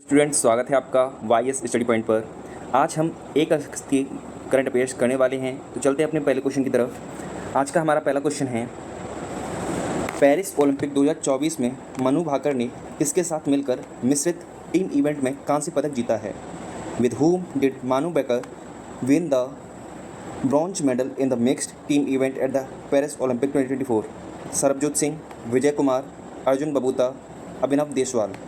Students, स्वागत है आपका वाईएस स्टडी पॉइंट पर। आज हम एक अगस्त की करंट अफेयर्स करने वाले हैं। तो चलते हैं अपने पहले क्वेश्चन की तरफ। आज का हमारा पहला क्वेश्चन है, पेरिस ओलंपिक 2024 में मनु भाकर ने किसके साथ मिलकर मिश्रित टीम इवेंट में कांस्य पदक जीता है? With whom did Manu Bhaker win the bronze medal in the mixed team event at the Paris Olympic 2024? Sarabjot Singh, Vijay Kumar, Arjun Babuta, Abhinav Deswal.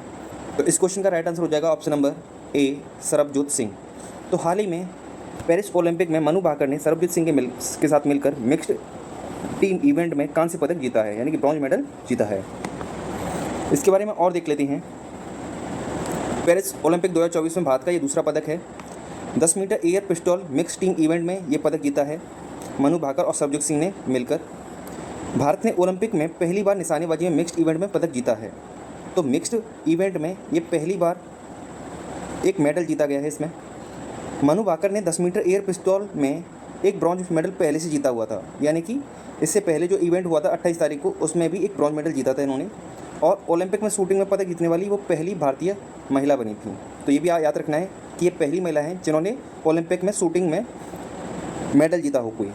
तो इस क्वेश्चन का राइट आंसर हो जाएगा option number A, Sarabjot Singh. तो हाल ही में पेरिस ओलंपिक में मनु भाकर ने सरबजोत सिंह के साथ मिलकर मिक्स्ड टीम इवेंट में कांस्य पदक जीता है, यानी कि ब्रॉन्ज मेडल जीता है। इसके बारे में और देख लेते हैं। पेरिस ओलंपिक 2024 में भारत का ये दूसरा पदक है। 10 metre air pistol mix team event में ये पदक जीता है मनु भाकर और सरबजोत सिंह ने मिलकर। भारत ने ओलंपिक में पहली बार निशानेबाजी में मिक्स्ड इवेंट में पदक जीता है। तो मिक्स्ड इवेंट में ये पहली बार एक मेडल जीता गया है। इसमें मनु भाकर ने 10 मीटर एयर पिस्तौल में एक ब्रॉन्ज मेडल पहले से जीता हुआ था, यानी कि इससे पहले जो इवेंट हुआ था 28 तारीख को, उसमें भी एक ब्रॉन्ज मेडल जीता था इन्होंने। और ओलंपिक में शूटिंग में पदक जीतने वाली वो पहली भारतीय महिला बनी थी। तो ये भी याद रखना है कि ये पहली महिला हैं जिन्होंने ओलंपिक में शूटिंग में मेडल जीता हो कोई।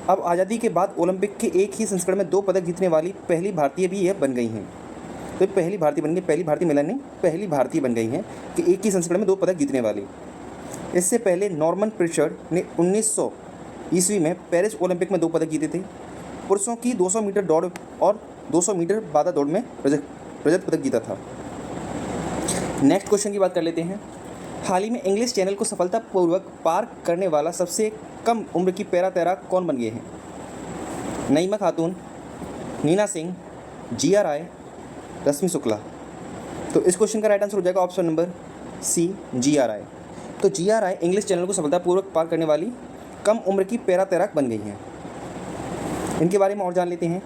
अब आज़ादी के बाद ओलंपिक के एक ही संस्करण में 2 पदक जीतने वाली पहली भारतीय भी यह बन गई हैं। तो पहली भारतीय बन गई, पहली भारतीय महिला नहीं, पहली भारतीय बन गई हैं कि एक ही संस्करण में 2 पदक जीतने वाली। इससे पहले नॉर्मन प्रिचर्ड ने 1900 ईस्वी में पेरिस ओलंपिक में 2 पदक जीते थे। पुरुषों की 200 मीटर दौड़ और 200 मीटर बाधा दौड़ में रजत पदक जीता था। नेक्स्ट क्वेश्चन की बात कर लेते हैं। हाल ही में इंग्लिश चैनल को सफलतापूर्वक पार करने वाला सबसे कम उम्र की पैरा तैराक कौन बन गए हैं? नईमा खातून, नीना सिंह, जिया राय, रश्मि शुक्ला। तो इस क्वेश्चन का राइट आंसर हो जाएगा ऑप्शन नंबर सी, जिया राय। तो जिया राय इंग्लिश चैनल को सफलतापूर्वक पार करने वाली कम उम्र की पैरा तैराक बन गई हैं। इनके बारे में और जान लेते हैं।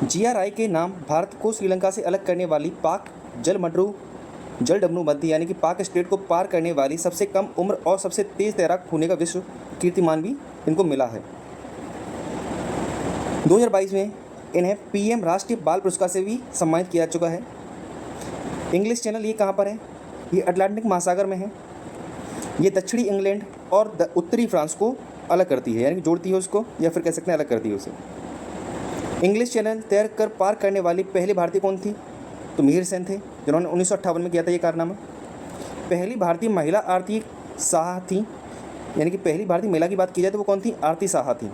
जिया राय के नाम भारत को श्रीलंका से अलग करने वाली पाक जलडमरू मध्य यानी कि पाक स्टेट को पार करने वाली सबसे कम उम्र और सबसे तेज़ तैराक होने का विश्व कीर्तिमान भी इनको मिला है। 2022 में इन्हें पीएम राष्ट्रीय बाल पुरस्कार से भी सम्मानित किया जा चुका है। इंग्लिश चैनल ये कहाँ पर है? ये अटलांटिक महासागर में है। ये दक्षिणी इंग्लैंड और उत्तरी फ्रांस को अलग करती है, यानी कि जोड़ती है उसको, या फिर कह सकते हैं अलग करती है उसे। इंग्लिश चैनल तैर कर पार करने वाली पहली भारतीय कौन थी? तो मिहिर सेन थे, जिन्होंने 1958 में किया था ये कारनामा। पहली भारतीय महिला आरती साहा थी, यानी कि पहली भारतीय महिला की बात की जाए तो वो कौन थी? आरती साहा थी।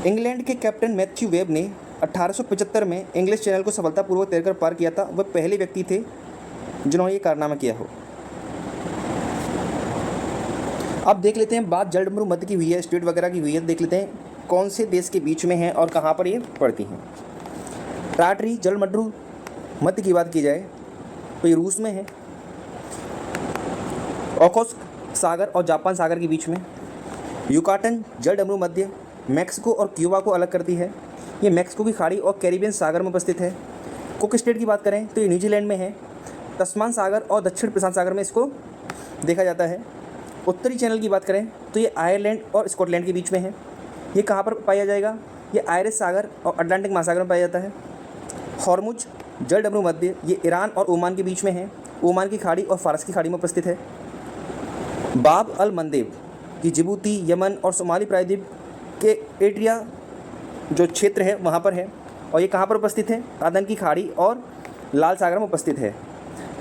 इंग्लैंड के कैप्टन मैथ्यू वेब ने 1875 में इंग्लिश चैनल को सफलतापूर्वक तैरकर पार किया था। वह पहले व्यक्ति थे जिन्होंने ये कारनामा किया हो। अब देख लेते हैं, बात जलडमरू मध्य की हुई है, स्टेट वगैरह की हुई है। देख लेते हैं कौन से देश के बीच में है और कहाँ पर ये पड़ती हैं। टाटरी जलडमरू मध्य की बात की जाए तो ये रूस में है। ओखोत्स्क सागर और जापान सागर के बीच में। युकाटन जलडमरू मध्य मैक्सिको और क्यूबा को अलग करती है। ये मैक्सिको की खाड़ी और कैरिबियन सागर में उपस्थित है। कुक स्टेट की बात करें तो ये न्यूजीलैंड में है। तस्मान सागर और दक्षिण प्रशांत सागर में इसको देखा जाता है। उत्तरी चैनल की बात करें तो ये आयरलैंड और स्कॉटलैंड के बीच में है। ये कहाँ पर पाया जाएगा? ये आयरिश सागर और अटलांटिक महासागर में पाया जाता है। हॉर्मुज जलडमरू मध्य ये ईरान और ओमान के बीच में है। ओमान की खाड़ी और फारस की खाड़ी में उपस्थित है। बाब अल मंदेब ये जिबूती, यमन और सोमाली प्रायद्वीप के एरिया जो क्षेत्र है वहाँ पर है। और ये कहाँ पर उपस्थित है? अदन की खाड़ी और लाल सागर में उपस्थित है।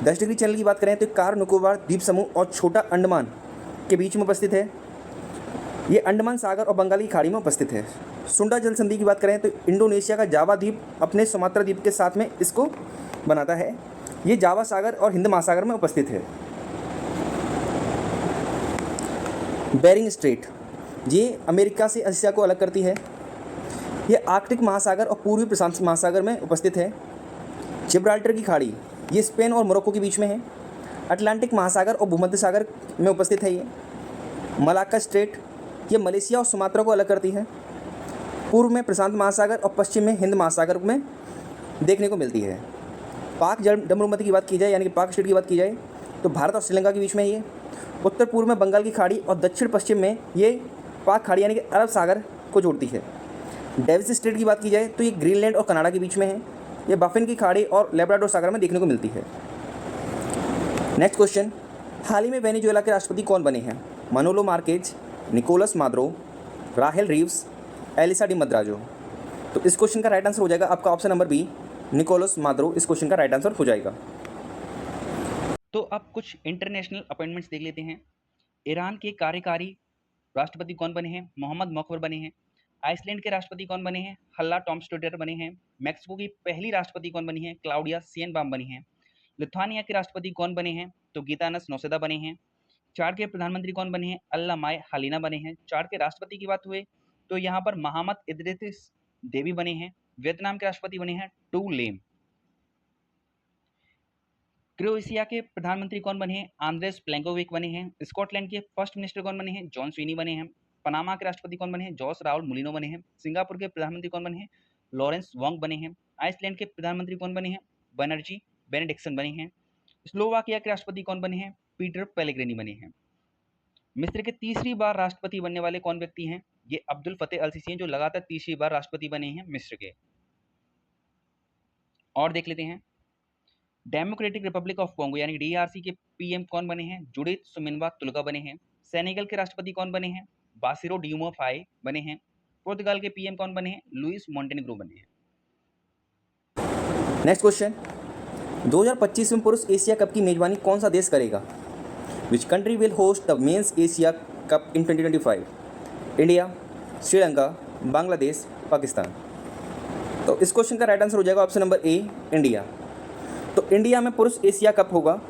10 डिग्री चैनल की बात करें तो कार निकोबार द्वीप समूह और छोटा अंडमान के बीच में उपस्थित है। ये अंडमान सागर और बंगाल की खाड़ी में उपस्थित है। सुंडा जल संधि की बात करें तो इंडोनेशिया का जावा द्वीप अपने सुमात्रा द्वीप के साथ में इसको बनाता है। ये जावा सागर और हिंद महासागर में उपस्थित है। बेरिंग स्ट्रेट ये अमेरिका से एशिया को अलग करती है। ये आर्कटिक महासागर और पूर्वी प्रशांत महासागर में उपस्थित है। जिब्राल्टर की खाड़ी ये स्पेन और मोरक्को के बीच में है। अटलांटिक महासागर और भूमध्य सागर में उपस्थित है। ये मलाक्का स्ट्रेट ये मलेशिया और सुमात्रा को अलग करती है। पूर्व में प्रशांत महासागर और पश्चिम में हिंद महासागर में देखने को मिलती है। पाक जलडमरू मध्य की बात की जाए, यानी कि पाक स्टेट की बात की जाए तो भारत और श्रीलंका के बीच में ये। उत्तर पूर्व में बंगाल की खाड़ी और दक्षिण पश्चिम में ये पाक खाड़ी यानी कि अरब सागर को जोड़ती है। डेविस स्ट्रेट की बात की जाए तो ये ग्रीनलैंड और कनाडा के बीच में है। ये बाफिन की खाड़ी और लेब्राडोर सागर में देखने को मिलती है। नेक्स्ट क्वेश्चन, हाल ही में वेनेजुएला के राष्ट्रपति कौन बने हैं? मनोलो मार्केज, निकोलस मादुरो, राहेल रीव्स, एलिसा डी मद्राजो। तो इस क्वेश्चन का राइट आंसर हो जाएगा आपका option number B, Nicolas Maduro इस क्वेश्चन का राइट आंसर हो जाएगा। तो अब कुछ इंटरनेशनल अपॉइंटमेंट्स देख लेते हैं। ईरान के कार्यकारी राष्ट्रपति कौन बने हैं? मोहम्मद मोखबर बने हैं। आइसलैंड के राष्ट्रपति कौन बने हैं? हल्ला टॉम्स्टोटर बने हैं। मैक्सिको की पहली राष्ट्रपति कौन बनी है? क्लाउडिया शिएनबाम बनी है। लिथुआनिया के राष्ट्रपति कौन बने हैं? तो गीतानस नौसेदा बने हैं। चाड के प्रधानमंत्री कौन बने हैं? अल्ला माय हालिना बने हैं। चाड के राष्ट्रपति की बात हुए तो यहाँ पर महामद इद्रिस देवी बने हैं। वियतनाम के राष्ट्रपति बने हैं टू लेम। क्रोएशिया के प्रधानमंत्री कौन बने हैं? आंद्रेस प्लेंकोविक बने हैं। स्कॉटलैंड के फर्स्ट मिनिस्टर कौन बने हैं? जॉन स्वीनी बने हैं। पनामा के राष्ट्रपति कौन बने हैं? जॉस राउल मुलिनो बने हैं। सिंगापुर के प्रधानमंत्री कौन बने हैं? लॉरेंस वोंग बने हैं। आइसलैंड के प्रधानमंत्री कौन बने हैं? बनर्जी बेनेडिक्सन बने हैं। स्लोवाकिया के राष्ट्रपति कौन बने हैं? पीटर पेलेग्रिनी बने हैं। मिस्र के तीसरी बार राष्ट्रपति बनने वाले कौन व्यक्ति हैं? ये अब्दुल फतेह अल सीसी हैं, जो लगातार तीसरी बार राष्ट्रपति बने हैं मिस्र के। और देख लेते हैं, डेमोक्रेटिक रिपब्लिक ऑफ कॉन्गो यानी डीआरसी के पीएम कौन बने हैं? जुडिथ सुमिनवा तुलगा बने हैं। सेनेगल के राष्ट्रपति कौन बने हैं? बासिरो डियोमो फाए बने हैं। पुर्तगाल के पीएम कौन बने हैं? लुइस मोंटेनेग्रो बने हैं। नेक्स्ट क्वेश्चन, 2025 में पुरुष एशिया कप की मेजबानी कौन सा देश करेगा? Which country will host the men's Asia Cup in 2025? India, Sri Lanka, Bangladesh, Pakistan. तो इस क्वेश्चन का राइट आंसर हो जाएगा ऑप्शन नंबर ए, इंडिया। तो इंडिया में पुरुष एशिया कप होगा,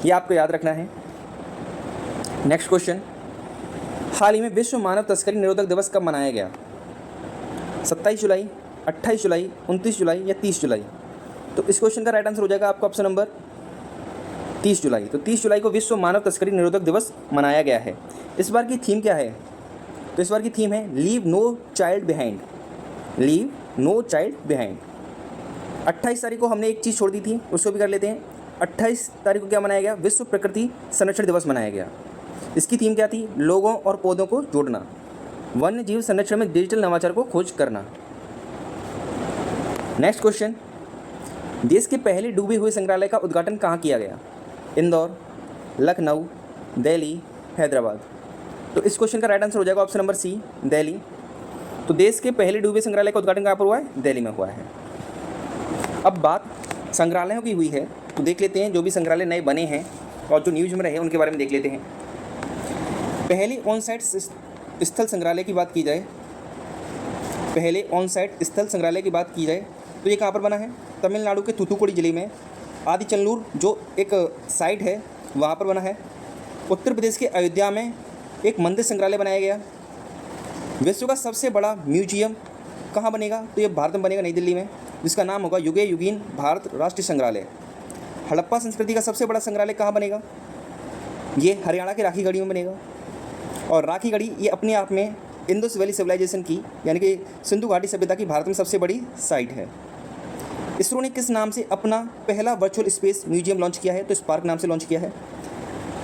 ये आपको याद रखना है। नेक्स्ट क्वेश्चन, हाल ही में विश्व मानव तस्करी निरोधक दिवस कब मनाया गया? 27 जुलाई, 28 जुलाई, 29 जुलाई या 30 जुलाई? तो इस क्वेश्चन का राइट आंसर हो जाएगा आपका ऑप्शन नंबर 30 जुलाई। तो 30 जुलाई को विश्व मानव तस्करी निरोधक दिवस मनाया गया है। इस बार की थीम क्या है? तो इस बार की थीम है leave no child behind, leave no child behind. 28 तारीख को हमने एक चीज़ छोड़ दी थी, उसको भी कर लेते हैं। 28 तारीख को क्या मनाया गया? विश्व प्रकृति संरक्षण दिवस मनाया गया। इसकी थीम क्या थी? लोगों और पौधों को जोड़ना, वन्य जीव संरक्षण में डिजिटल नवाचार को खोज करना। नेक्स्ट क्वेश्चन, देश के पहले डूबे हुए संग्रहालय का उद्घाटन कहाँ किया गया? इंदौर, लखनऊ, दिल्ली, हैदराबाद। तो इस क्वेश्चन का राइट आंसर हो जाएगा ऑप्शन नंबर सी, दिल्ली। तो देश के पहले डूबे संग्रहालय का उद्घाटन कहाँ पर हुआ है? दिल्ली में हुआ है। अब बात संग्रहालयों की हुई है, तो देख लेते हैं जो भी संग्रहालय नए बने हैं और जो न्यूज़ में रहे उनके बारे में देख लेते हैं। पहले ऑन साइट स्थल संग्रहालय की बात की जाए, पहले ऑन साइट स्थल संग्रहालय की बात की जाए तो ये कहाँ पर बना है? तमिलनाडु के थूथुकुडी जिले में आदिचनल्लूर जो एक साइट है वहाँ पर बना है। उत्तर प्रदेश के अयोध्या में एक मंदिर संग्रहालय बनाया गया। विश्व का सबसे बड़ा म्यूजियम कहाँ बनेगा? तो ये भारत में बनेगा, नई दिल्ली में, जिसका नाम होगा युगे युगीन भारत राष्ट्रीय संग्रहालय। हड़प्पा संस्कृति का सबसे बड़ा संग्रहालय कहाँ बनेगा? ये हरियाणा के राखीगढ़ी में बनेगा। और राखीगढ़ी ये अपने आप में इंडस वैली सिविलाइजेशन की यानी कि सिंधु घाटी सभ्यता की भारत में सबसे बड़ी साइट है। इसरो ने किस नाम से अपना पहला वर्चुअल स्पेस म्यूजियम लॉन्च किया है? तो स्पार्क नाम से लॉन्च किया है।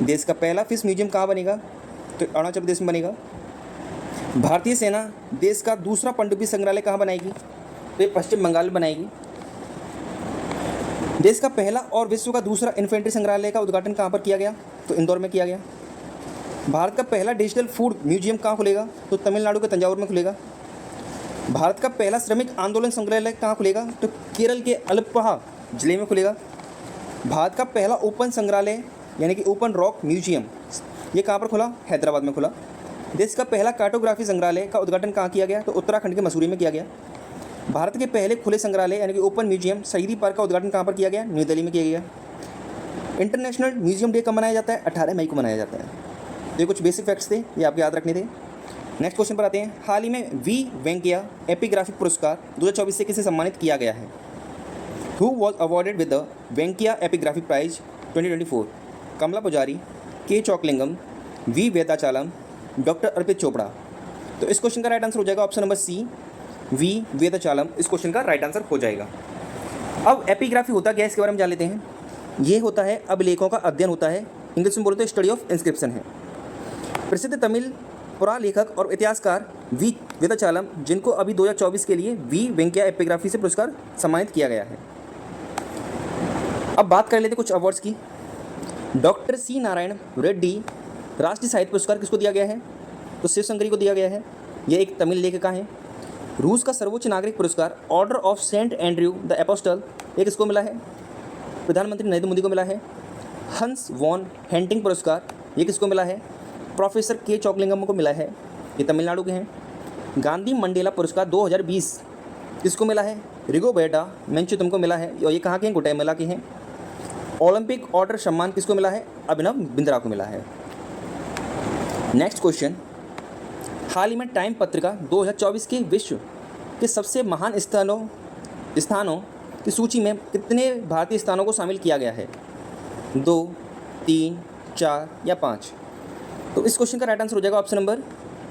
देश का पहला फिश म्यूजियम कहाँ बनेगा? तो अरुणाचल प्रदेश में बनेगा। भारतीय सेना देश का दूसरा पनडुब्बी संग्रहालय कहाँ बनाएगी? तो ये पश्चिम बंगाल में बनाएगी। देश का पहला और विश्व का दूसरा इन्फेंट्री संग्रहालय का उद्घाटन कहाँ पर किया गया? तो इंदौर में किया गया। भारत का पहला डिजिटल फूड म्यूजियम कहाँ खुलेगा? तो तमिलनाडु के तंजावुर में खुलेगा। भारत का पहला श्रमिक आंदोलन संग्रहालय कहाँ खुलेगा? तो केरल के अलप्पहा जिले में खुलेगा। भारत का पहला ओपन संग्रहालय यानी कि ओपन रॉक म्यूजियम ये कहाँ पर खुला? हैदराबाद में खुला। देश का पहला कार्टोग्राफी संग्रहालय का उद्घाटन कहाँ किया गया? तो उत्तराखंड के मसूरी में किया गया। भारत के पहले खुले संग्रहालय यानी कि ओपन म्यूजियम शहीदी पार्क का उद्घाटन कहाँ पर किया गया? न्यू दिल्ली में किया गया। इंटरनेशनल म्यूजियम डे कब मनाया जाता है? 18 मई को मनाया जाता है। ये कुछ बेसिक फैक्ट्स थे, ये आपको याद रखने थे। नेक्स्ट क्वेश्चन पर आते हैं। हाल ही में वी वेंकैया एपिग्राफिक पुरस्कार 2024 से किसे सम्मानित किया गया है? Who was awarded with the Venkaiah epigraphic prize 2024? Kamala Pujari, K Chockalingam, V Vedachalam, doctor Arpit Chopra. तो इस क्वेश्चन का राइट आंसर हो जाएगा option number C, V Vedachalam इस क्वेश्चन का राइट आंसर हो जाएगा। अब एपिग्राफी होता क्या है इसके बारे में जान लेते हैं। ये होता है अभिलेखों का अध्ययन होता है, इंग्लिश में बोलते हैं स्टडी ऑफ इंस्क्रिप्शन है। प्रसिद्ध तमिल पुरालेखक और इतिहासकार वी वेदाचालम, जिनको अभी 2024 के लिए वी वेंकैया एपिग्राफी से पुरस्कार सम्मानित किया गया है। अब बात कर लेते कुछ अवार्ड्स की। डॉक्टर सी नारायण रेड्डी राष्ट्रीय साहित्य पुरस्कार किसको दिया गया है? तो शिव शंकरी को दिया गया है। ये एक तमिल लेखिका हैं। रूस का सर्वोच्च नागरिक पुरस्कार order of saint Andrew the apostle ये किसको मिला है? प्रधानमंत्री नरेंद्र मोदी को मिला है। हंस वॉन हेंटिंग पुरस्कार ये किसको मिला है? प्रोफेसर के चॉकलिंगम को मिला है। ये तमिलनाडु के हैं। गांधी मंडेला पुरस्कार 2020 किसको मिला है? रिगोबेर्टा मेंचुतम को मिला है और ये कहाँ के हैं? गुटेमाला के हैं। ओलंपिक ऑर्डर सम्मान किसको मिला है? अभिनव बिंद्रा को मिला है। नेक्स्ट क्वेश्चन, हाल ही में टाइम पत्रिका 2024 के विश्व के सबसे महान स्थानों की सूची में कितने भारतीय स्थानों को शामिल किया गया है? 2, 3, 4 या 5? तो इस क्वेश्चन का राइट आंसर हो जाएगा ऑप्शन नंबर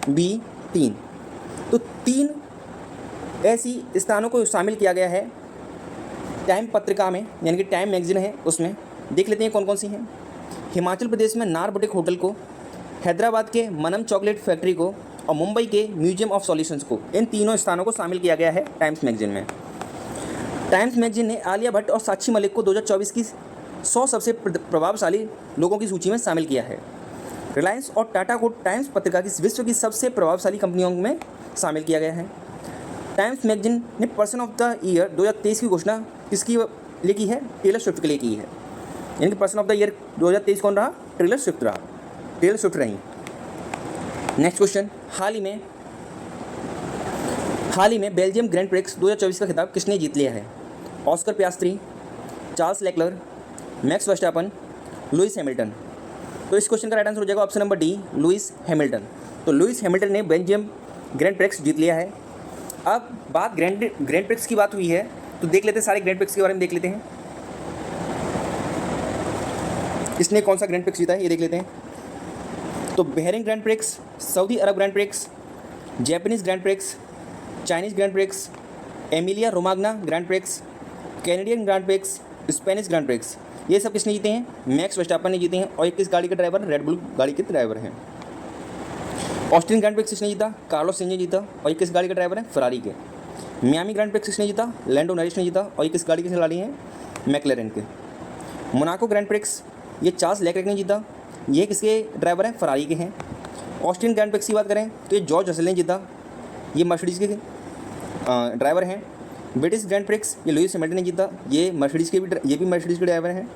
बी 3। तो 3 ऐसी स्थानों को शामिल किया गया है टाइम पत्रिका में, यानी कि टाइम मैगजीन है उसमें। देख लेते हैं कौन कौन सी हैं। हिमाचल प्रदेश में नार बुटीक होटल को, हैदराबाद के मनम चॉकलेट फैक्ट्री को और मुंबई के म्यूजियम ऑफ सॉल्यूशंस को, इन तीनों स्थानों को शामिल किया गया है टाइम्स मैगजीन में। टाइम्स मैगजीन ने आलिया भट्ट और साक्षी मलिक को 2024 की 100 सबसे प्रभावशाली लोगों की सूची में शामिल किया है। रिलायंस और टाटा को टाइम्स पत्रिका की विश्व की सबसे प्रभावशाली कंपनियों में शामिल किया गया है। टाइम्स मैगजीन ने पर्सन ऑफ द ईयर 2023 की घोषणा किसकी लिए की है? टेलर स्विफ्ट के लिए की है। यानी कि पर्सन ऑफ द ईयर 2023 कौन रहा? टेलर स्विफ्ट रहा। टेलर स्विफ्ट रही। नेक्स्ट क्वेश्चन, हाल ही में बेल्जियम ग्रैंड प्रिक्स 2024 का खिताब किसने जीत लिया है? Oscar Piastri, Charles Leclerc, max Verstappen, Lewis Hamilton? तो इस क्वेश्चन का राइट आंसर हो जाएगा option number D, Lewis Hamilton. तो लुइस हैमिल्टन ने बेल्जियम ग्रैंड प्रिक्स जीत लिया है। अब बात ग्रैंड प्रिक्स की बात हुई है तो देख लेते हैं सारे ग्रैंड प्रिक्स के बारे में देख लेते हैं। इसने कौन सा ग्रैंड प्रिक्स जीता है ये देख लेते हैं। तो Bahrain Grand Prix, Saudi Arab Grand Prix, Japanese Grand Prix, Chinese Grand Prix, Emilia Romagna Grand Prix, Canadian Grand Prix, Spanish Grand Prix, ये सब किसने जीते हैं? मैक्स वर्स्टैपन ने जीते हैं। और ये किस गाड़ी के ड्राइवर? रेड बुल गाड़ी के ड्राइवर हैं। ऑस्ट्रियन ग्रैंड प्रिक्स किसने जीता? कार्लोस सेंज ने जीता। और ये किस गाड़ी के ड्राइवर हैं? फरारी के। मियामी ग्रैंड प्रिक्स किसने जीता? लैंडो नॉरिस ने जीता। और ये किस गाड़ी के खिलाड़ी हैं? मैकलेरन के। मोनाको ग्रैंड प्रिक्स ये चार्ल्स लेक्लर्क ने जीता। ये किसके ड्राइवर हैं? फरारी के हैं। ऑस्ट्रियन ग्रैंड प्रिक्स की बात करें तो ये जॉर्ज रसेल ने जीता। ये मर्सिडीज़ के ड्राइवर हैं। ब्रिटिश ग्रैंड प्रिक्स ये लुइस हैमिल्टन ने जीता। ये मर्सिडीज़ के भी मर्सिडीज़ के ड्राइवर हैं।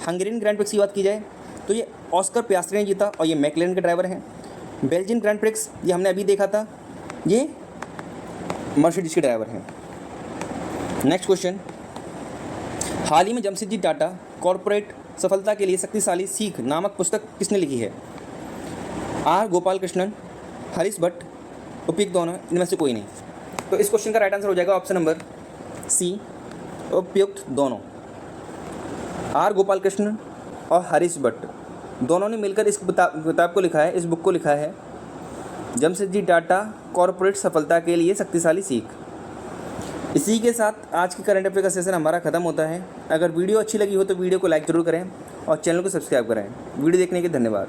हंगेरियन ग्रैंड प्रिक्स की बात की जाए तो ये ऑस्कर पियास्त्री ने जीता और ये मैकलेरन के ड्राइवर हैं। बेल्जियन ग्रैंड प्रिक्स ये हमने अभी देखा था, ये मर्सिडीज़ के ड्राइवर हैं। नेक्स्ट क्वेश्चन, हाल ही में जमशेदजी टाटा कॉरपोरेट सफलता के लिए शक्तिशाली सीख नामक पुस्तक किसने लिखी है? आर गोपाल कृष्णन, हरीश भट्ट, उपयुक्त दोनों, इनमें से कोई नहीं। तो इस क्वेश्चन का राइट आंसर हो जाएगा ऑप्शन नंबर सी, उपयुक्त दोनों। आर गोपाल कृष्णन और हरीश भट्ट दोनों ने मिलकर इस किताब को लिखा है, इस बुक को लिखा है, जमशेदजी टाटा कॉरपोरेट सफलता के लिए शक्तिशाली सीख। इसी के साथ आज की करंट अफेयर का सेशन हमारा खत्म होता है। अगर वीडियो अच्छी लगी हो तो वीडियो को लाइक ज़रूर करें और चैनल को सब्सक्राइब करें। वीडियो देखने के धन्यवाद।